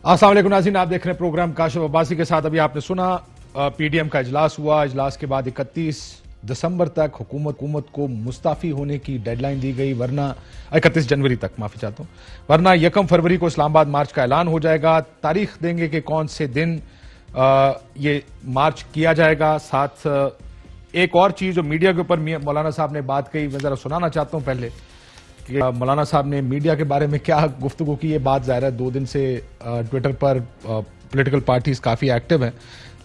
अस्सलाम वालेकुम नाज़रीन, आप देख रहे हैं प्रोग्राम काशिफ अब्बासी के साथ। अभी आपने सुना पीडीएम का इजलास हुआ। इजलास के बाद 31 दिसंबर तक हुकूमत को मुस्ताफी होने की डेडलाइन दी गई, वरना 31 जनवरी तक, माफी चाहता हूं, वरना 1 फरवरी को इस्लामाबाद मार्च का ऐलान हो जाएगा। तारीख देंगे कि कौन से दिन ये मार्च किया जाएगा। साथ एक और चीज जो मीडिया के ऊपर मौलाना साहब ने बात कही, मैं जरा सुनाना चाहता हूं पहले कि मौलाना साहब ने मीडिया के बारे में क्या गुफ्तगू की। ये बात ज़ाहिर है 2 दिन से ट्विटर पर पॉलिटिकल पार्टीज काफ़ी एक्टिव हैं,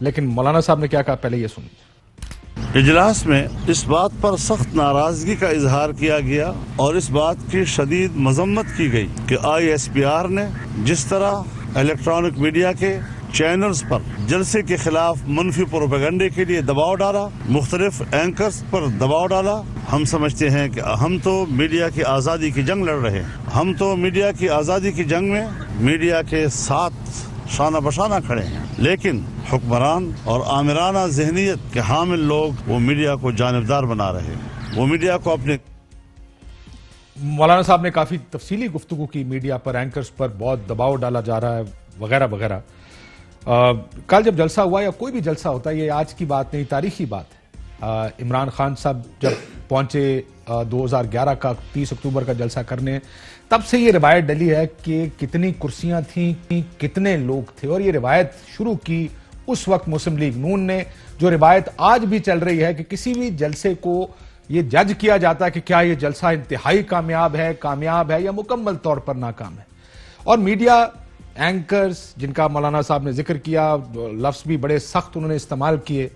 लेकिन मौलाना साहब ने क्या कहा पहले ये सुनिए। इजलास में इस बात पर सख्त नाराजगी का इजहार किया गया और इस बात की शदीद मजम्मत की गई कि ISPR ने जिस तरह इलेक्ट्रॉनिक मीडिया के चैनल्स पर जलसे के खिलाफ मनफी प्रोपेगेंडे के लिए दबाव डाला, मुख्तलिफ एंकर्स पर दबाव डाला। हम समझते हैं कि हम तो मीडिया की आज़ादी की जंग लड़ रहे हैं। हम तो मीडिया की आज़ादी की जंग में मीडिया के साथ शाना बशाना खड़े हैं, लेकिन हुक्मरान और आमिराना जहनीत के हामिल लोग वो मीडिया को जानिबदार बना रहे हैं। वो मीडिया को अपने मौलाना साहब ने काफ़ी तफसीली गुफ्तगू की। मीडिया पर, एंकर्स पर बहुत दबाव डाला जा रहा है वगैरह वगैरह। कल जब जलसा हुआ, या कोई भी जलसा होता है, ये आज की बात नहीं, तारीखी बात है। इमरान खान साहब जब पहुंचे 2011 का 30 अक्टूबर का जलसा करने, तब से ये रिवायत डली है कि कितनी कुर्सियां थीं, कितने लोग थे, और ये रिवायत शुरू की उस वक्त मुस्लिम लीग नून ने, जो रिवायत आज भी चल रही है कि किसी भी जलसे को ये जज किया जाता है कि क्या ये जलसा इंतहाई कामयाब है या मुकम्मल तौर पर नाकाम है। और मीडिया एंकर्स जिनका मौलाना साहब ने जिक्र किया, लफ्ज भी बड़े सख्त उन्होंने इस्तेमाल किए,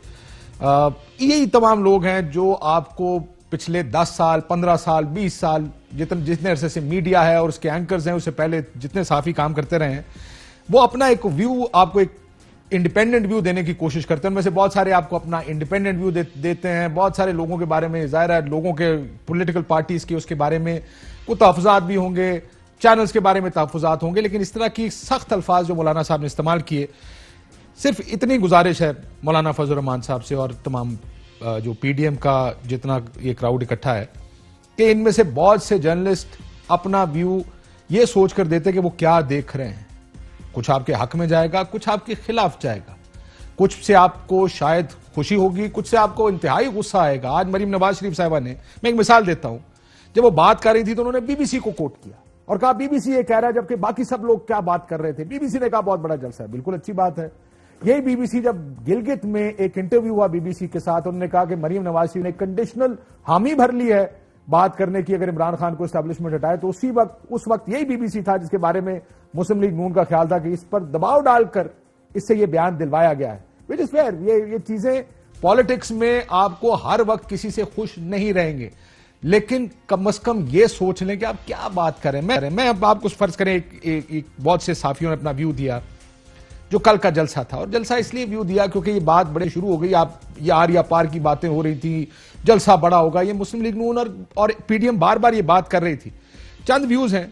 यही तमाम लोग हैं जो आपको पिछले 10 साल, 15 साल, 20 साल, जितने अरसे से मीडिया है और उसके एंकर्स हैं, उससे पहले जितने साफी काम करते रहे हैं, वो अपना एक व्यू, आपको एक इंडिपेंडेंट व्यू देने की कोशिश करते हैं। उनमें से बहुत सारे आपको अपना इंडिपेंडेंट व्यू देते हैं। बहुत सारे लोगों के बारे में, जाहिर है लोगों के पॉलिटिकल पार्टीज के उसके बारे में कुछ तहफ़्फ़ुज़ात भी होंगे, चैनल्स के बारे में तहफ़्फ़ुज़ात होंगे, लेकिन इस तरह की सख्त अल्फाज जो मौलाना साहब ने इस्तेमाल किए, सिर्फ इतनी गुजारिश है मौलाना फजल रहमान साहब से और तमाम जो पीडीएम का जितना ये क्राउड इकट्ठा है, कि इनमें से बहुत से जर्नलिस्ट अपना व्यू ये सोच कर देते कि वो क्या देख रहे हैं। कुछ आपके हक में जाएगा, कुछ आपके खिलाफ जाएगा, कुछ से आपको शायद खुशी होगी, कुछ से आपको इंतहाई गुस्सा आएगा। आज मरीम नवाज शरीफ साहिबा ने, मैं एक मिसाल देता हूं, जब वो बात कर रही थी तो उन्होंने बीबीसी को कोट किया और कहा बीबीसी ये कह रहा है, जबकि बाकी सब लोग क्या बात कर रहे थे। बीबीसी ने कहा बहुत बड़ा जलसा है, बिल्कुल अच्छी बात है। यही बीबीसी जब गिलगित में एक इंटरव्यू हुआ बीबीसी के साथ, उन्होंने कहा कि मरीम नवाज शरीफ ने कंडीशनल हामी भर ली है बात करने की, अगर इमरान खान को एस्टैब्लिशमेंट हटाए। तो उस वक्त यही बीबीसी था जिसके बारे में मुस्लिम लीग नून का ख्याल था कि इस पर दबाव डालकर इससे यह बयान दिलवाया गया है, विच इज फेयर। ये चीजें पॉलिटिक्स में आपको हर वक्त किसी से खुश नहीं रहेंगे, लेकिन कम से कम ये सोच लें कि आप क्या बात करें। मैं अब आपको फर्ज करें, एक बहुत से साफियों ने अपना व्यू दिया जो कल का जलसा था, और जलसा इसलिए व्यू दिया क्योंकि ये बात बड़े शुरू हो गई, आप यार या पार की बातें हो रही थी, जलसा बड़ा होगा। ये मुस्लिम लीग नून और पीडीएम बार बार ये बात कर रही थी। चंद व्यूज हैं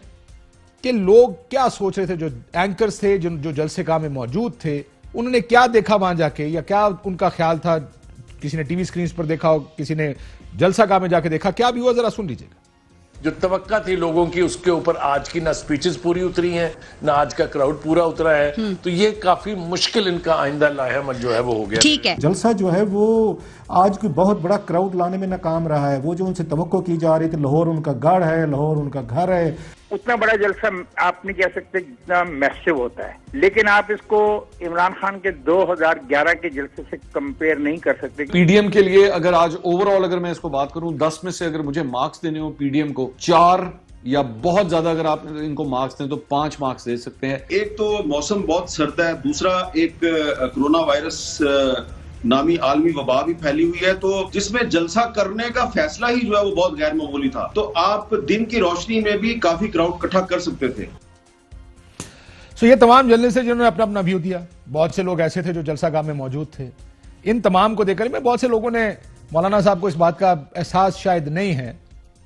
कि लोग क्या सोच रहे थे, जो एंकर्स थे, जो जलसे का में मौजूद थे, उन्होंने क्या देखा वहां जाके, या क्या उनका ख्याल था। किसी ने टीवी स्क्रीन पर देखा हो, किसी ने जलसा गाह में जाके देखा, क्या भी हुआ जरा सुन लीजिएगा। जो तवक्का थी लोगों की, उसके ऊपर आज की ना स्पीचेस पूरी उतरी हैं, ना आज का क्राउड पूरा उतरा है। तो ये काफी मुश्किल इनका आइंदा लाहेमत जो है वो हो गया। ठीक है, जलसा जो है वो आज कोई बहुत बड़ा क्राउड लाने में नाकाम रहा है। वो जो उनसे तवक्को की जा रही थी, लाहौर उनका गढ़ है, लाहौर उनका घर है, उतना बड़ा जलसा आप नहीं कह सकते जितना मैसिव होता है, लेकिन आप इसको इमरान खान के 2011 के जलसे से कंपेयर नहीं कर सकते। पीडीएम के लिए अगर आज ओवरऑल अगर मैं इसको बात करूं, 10 में से अगर मुझे मार्क्स देने हो पीडीएम को, 4 या बहुत ज्यादा अगर आप इनको मार्क्स दें तो 5 मार्क्स दे सकते हैं। एक तो मौसम बहुत सर्द है, दूसरा एक कोरोना वायरस नामी आलमी वबा भी फैली हुई है, तो जिसमें जलसा करने का फैसला ही जो है वो बहुत गैर मामूली था। तो आप दिन की रोशनी में भी काफी क्राउड इकट्ठा कर सकते थे। सो ये तमाम जर्नलिस्ट हैं जिन्होंने अपना अपना व्यू दिया। बहुत से लोग ऐसे थे जो जलसा गाह में मौजूद थे। इन तमाम को देखकर में बहुत से लोगों ने, मौलाना साहब को इस बात का एहसास शायद नहीं है,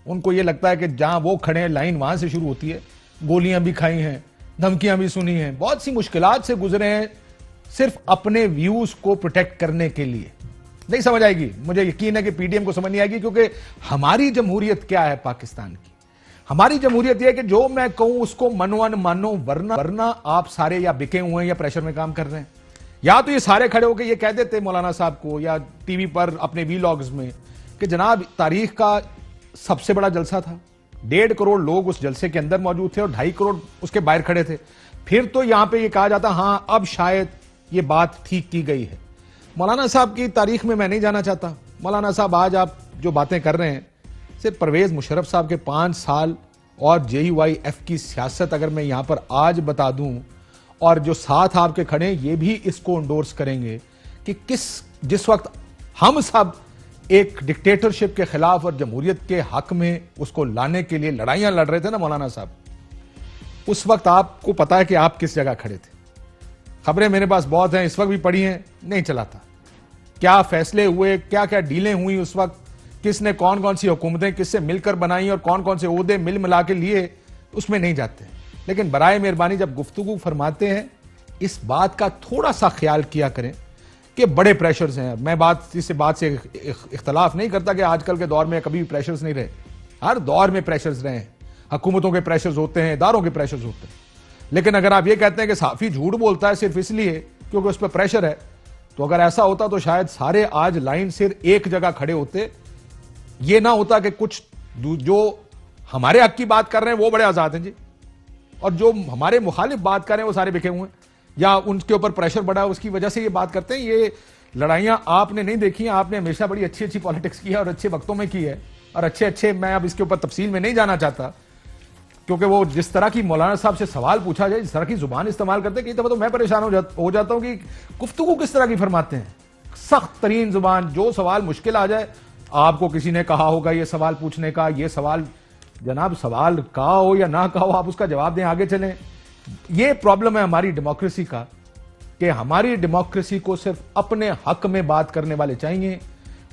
उनको ये लगता है कि जहां वो खड़े हैं लाइन वहां से शुरू होती है। गोलियां भी खाई हैं, धमकियां भी सुनी हैं, बहुत सी मुश्किलात से गुजरे हैं, सिर्फ अपने व्यूज को प्रोटेक्ट करने के लिए। नहीं समझ आएगी, मुझे यकीन है कि पीडीएम को समझ नहीं आएगी, क्योंकि हमारी जमहूरियत क्या है पाकिस्तान की, हमारी जमहूरियत यह है कि जो मैं कहूं उसको मनो अन मानो, वरना आप सारे या बिके हुए हैं या प्रेशर में काम कर रहे हैं। या तो ये सारे खड़े होकर ये कह देते मौलाना साहब को या टीवी पर अपने वीलॉग्स में कि जनाब तारीख का सबसे बड़ा जलसा था, 1.5 करोड़ लोग उस जलसे के अंदर मौजूद थे और 2.5 करोड़ उसके बाहर खड़े थे, फिर तो यहां पे ये कहा जाता हां अब शायद ये बात ठीक की गई है। मौलाना साहब की तारीख में मैं नहीं जाना चाहता। मौलाना साहब आज आप जो बातें कर रहे हैं, सिर्फ परवेज मुशर्रफ साहब के 5 साल और JUIF की सियासत अगर मैं यहां पर आज बता दूं, और जो साथ आपके खड़े ये भी इसको इंडोर्स करेंगे कि जिस वक्त हम सब एक डिक्टेटरशिप के खिलाफ और जमहूरियत के हक में उसको लाने के लिए लड़ाइयां लड़ रहे थे ना मौलाना साहब, उस वक्त आपको पता है कि आप किस जगह खड़े थे। खबरें मेरे पास बहुत हैं, इस वक्त भी पड़ी हैं, नहीं चलाता। क्या फैसले हुए, क्या क्या डीलें हुई उस वक्त, किसने कौन कौन सी हुकूमतें किससे मिलकर बनाई और कौन कौन से ओहदे मिल मिला के लिए, उसमें नहीं जाते। लेकिन बराए मेहरबानी जब गुफ्तगू फरमाते हैं इस बात का थोड़ा सा ख्याल किया करें कि बड़े प्रेशर्स हैं। मैं इस बात से इख्तलाफ नहीं करता कि आजकल के दौर में कभी भी प्रेशर्स नहीं रहे, हर दौर में प्रेशर्स रहे हैं। हुकूमतों के प्रेशर्स होते हैं, इदारों के प्रेशर्स होते हैं। लेकिन अगर आप ये कहते हैं कि साफी झूठ बोलता है सिर्फ इसलिए क्योंकि उस पर प्रेशर है, तो अगर ऐसा होता तो शायद सारे आज लाइन सिर एक जगह खड़े होते। ये ना होता कि कुछ जो हमारे हक की बात कर रहे हैं वो बड़े आजाद हैं जी, और जो हमारे मुखालिफ बात कर रहे हैं वो सारे बिके हुए हैं या उनके ऊपर प्रेशर बढ़ा है, उसकी वजह से ये बात करते हैं। ये लड़ाइयां आपने नहीं देखी, आपने हमेशा बड़ी अच्छी अच्छी पॉलिटिक्स की है और अच्छे वक्तों में की है, और अच्छे मैं अब इसके ऊपर तफसील में नहीं जाना चाहता, क्योंकि वो जिस तरह की मौलाना साहब से सवाल पूछा जाए, जिस तरह की जुबान इस्तेमाल करते हैं, कई दफा तो मैं परेशान हो जाता हूं कि गुफ्तगू किस तरह की फरमाते हैं। सख्त तरीन जुबान, जो सवाल मुश्किल आ जाए, आपको किसी ने कहा होगा ये सवाल पूछने का, ये सवाल जनाब सवाल कहा हो या ना कहा हो, आप उसका जवाब दें, आगे चलें। ये प्रॉब्लम है हमारी डेमोक्रेसी का कि हमारी डेमोक्रेसी को सिर्फ अपने हक में बात करने वाले चाहिए।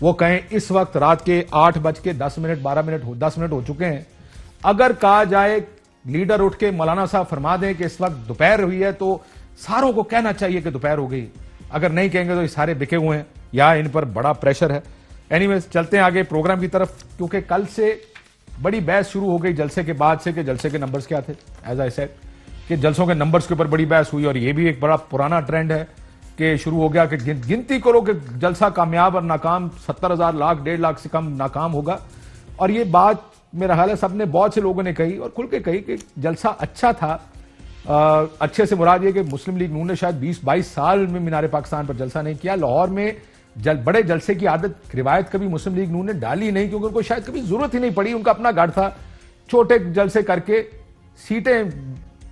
वो कहें इस वक्त रात के 8:10 10 मिनट हो चुके हैं, अगर कहा जाए लीडर उठ के मौलाना साहब फरमा दें कि इस वक्त दोपहर हुई है, तो सारों को कहना चाहिए कि दोपहर हो गई। अगर नहीं कहेंगे तो ये सारे बिके हुए हैं या इन पर बड़ा प्रेशर है। एनीवेज चलते हैं आगे प्रोग्राम की तरफ, क्योंकि कल से बड़ी बहस शुरू हो गई जलसे के बाद से कि जलसे के नंबर्स क्या थे। एज आई सेड कि जलसों के नंबर्स के ऊपर बड़ी बहस हुई, और ये भी एक बड़ा पुराना ट्रेंड है कि शुरू हो गया कि गिनती करो कि जलसा कामयाब और नाकाम 70,000 लाख 1.5 लाख से कम नाकाम होगा। और ये बात मेरा ख्याल है सबने, बहुत से लोगों ने कही और खुल के कही कि जलसा अच्छा था। अच्छे से मुराद ये कि मुस्लिम लीग नून ने शायद 20-22 साल में मीनार पाकिस्तान पर जलसा नहीं किया। लाहौर में बड़े जलसे की आदत रिवायत कभी मुस्लिम लीग नून ने डाली नहीं, क्योंकि उनको शायद कभी जरूरत ही नहीं पड़ी। उनका अपना गढ़ था, छोटे जलसे करके सीटें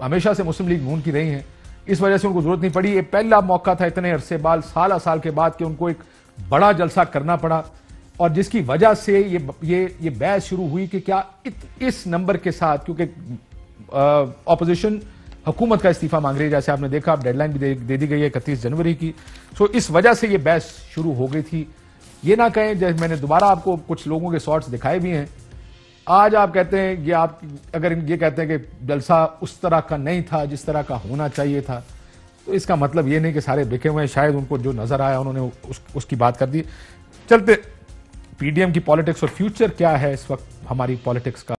हमेशा से मुस्लिम लीग नून की रही हैं, इस वजह से उनको जरूरत नहीं पड़ी। ये पहला मौका था इतने अरसे बाद, साल के बाद, कि उनको एक बड़ा जलसा करना पड़ा, और जिसकी वजह से ये बहस शुरू हुई कि क्या इस नंबर के साथ, क्योंकि ऑपोजिशन हुकूमत का इस्तीफा मांग रही है, जैसे आपने देखा, अब डेडलाइन भी दे दी गई है 31 जनवरी की। सो इस वजह से ये बहस शुरू हो गई थी। ये ना कहें, जैसे मैंने दोबारा आपको कुछ लोगों के शॉर्ट्स दिखाए भी हैं, आज आप कहते हैं ये आप अगर ये कहते हैं कि जलसा उस तरह का नहीं था जिस तरह का होना चाहिए था, तो इसका मतलब ये नहीं कि सारे बिके हुए हैं। शायद उनको जो नजर आया उन्होंने उसकी बात कर दी। चलते PDM की पॉलिटिक्स और फ्यूचर क्या है इस वक्त हमारी पॉलिटिक्स का।